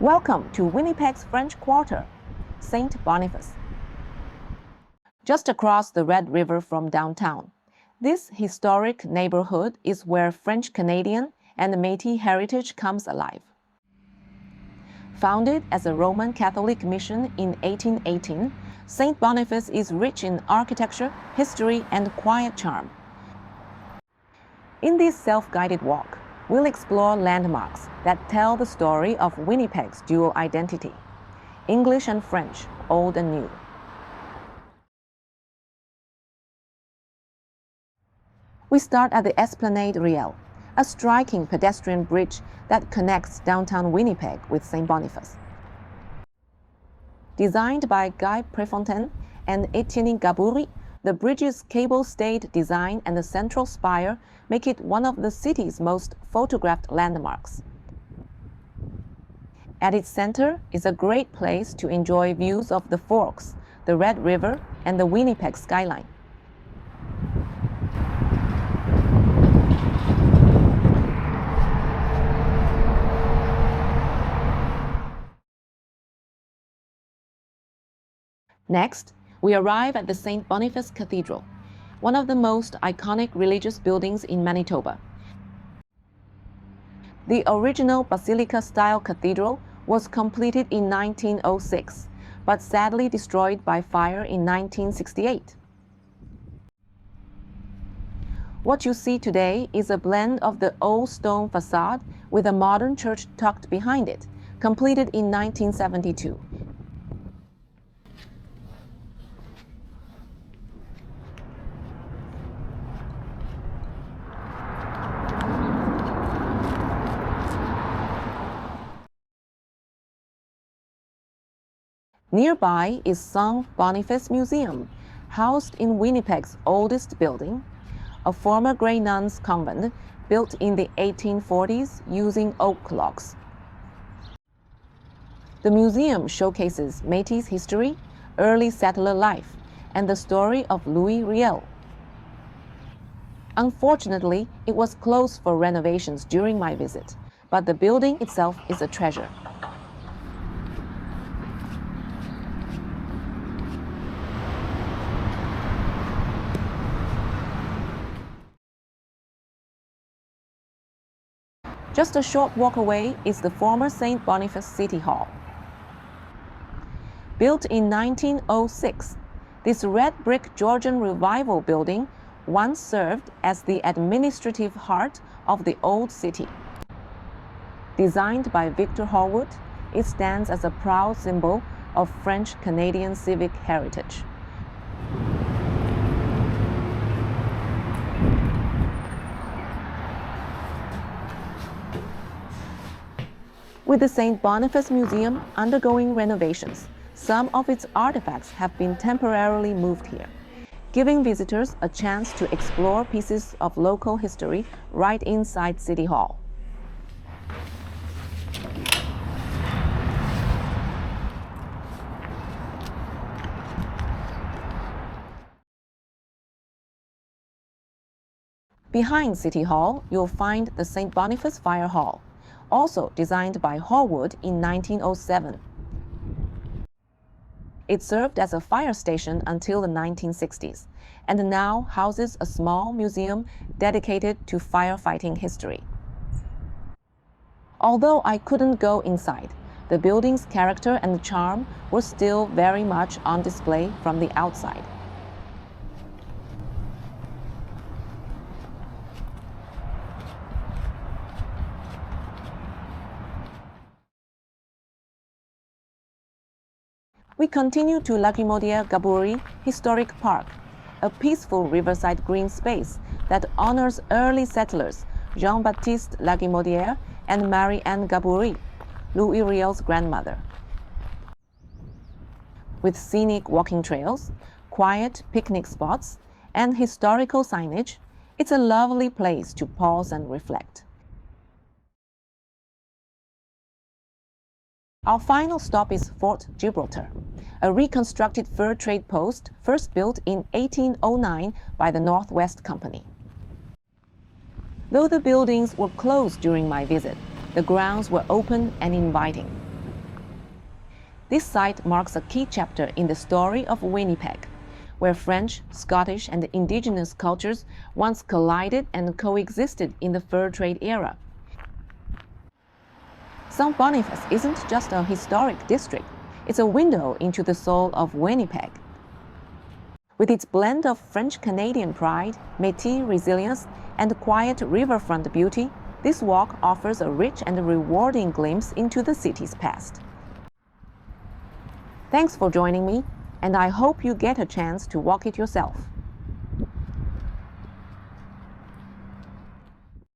Welcome to Winnipeg's French Quarter, St. Boniface. Just across the Red River from downtown, this historic neighborhood is where French-Canadian and Métis heritage comes alive. Founded as a Roman Catholic mission in 1818, St. Boniface is rich in architecture, history, and quiet charm. In this self-guided walk, we'll explore landmarks that tell the story of Winnipeg's dual identity, English and French, old and new. We start at the Esplanade Riel, a striking pedestrian bridge that connects downtown Winnipeg with St. Boniface. Designed by Guy Prefontaine and Etienne Gaboury, the bridge's cable-stayed design and the central spire make it one of the city's most photographed landmarks. At its center is a great place to enjoy views of the Forks, the Red River, and the Winnipeg skyline. Next, we arrive at the St. Boniface Cathedral, one of the most iconic religious buildings in Manitoba. The original basilica-style cathedral was completed in 1906, but sadly destroyed by fire in 1968. What you see today is a blend of the old stone facade with a modern church tucked behind it, completed in 1972. Nearby is St. Boniface Museum, housed in Winnipeg's oldest building, a former Grey Nuns convent built in the 1840s using oak logs. The museum showcases Métis history, early settler life, and the story of Louis Riel. Unfortunately, it was closed for renovations during my visit, but the building itself is a treasure. Just a short walk away is the former St. Boniface City Hall. Built in 1906, this red brick Georgian Revival building once served as the administrative heart of the old city. Designed by Victor Horwood, it stands as a proud symbol of French-Canadian civic heritage. With the St. Boniface Museum undergoing renovations, some of its artifacts have been temporarily moved here, giving visitors a chance to explore pieces of local history right inside City Hall. Behind City Hall, you'll find the St. Boniface Fire Hall, also designed by Horwood in 1907. It served as a fire station until the 1960s, and now houses a small museum dedicated to firefighting history. Although I couldn't go inside, the building's character and charm were still very much on display from the outside. We continue to Lagimodière-Gaboury Historic Park, a peaceful riverside green space that honors early settlers Jean-Baptiste Lagimodière and Marie-Anne Gaboury, Louis Riel's grandmother. With scenic walking trails, quiet picnic spots, and historical signage, it's a lovely place to pause and reflect. Our final stop is Fort Gibraltar, a reconstructed fur trade post first built in 1809 by the Northwest Company. Though the buildings were closed during my visit, the grounds were open and inviting. This site marks a key chapter in the story of Winnipeg, where French, Scottish, and Indigenous cultures once collided and coexisted in the fur trade era. St. Boniface isn't just a historic district, it's a window into the soul of Winnipeg. With its blend of French-Canadian pride, Métis resilience, and quiet riverfront beauty, this walk offers a rich and rewarding glimpse into the city's past. Thanks for joining me, and I hope you get a chance to walk it yourself.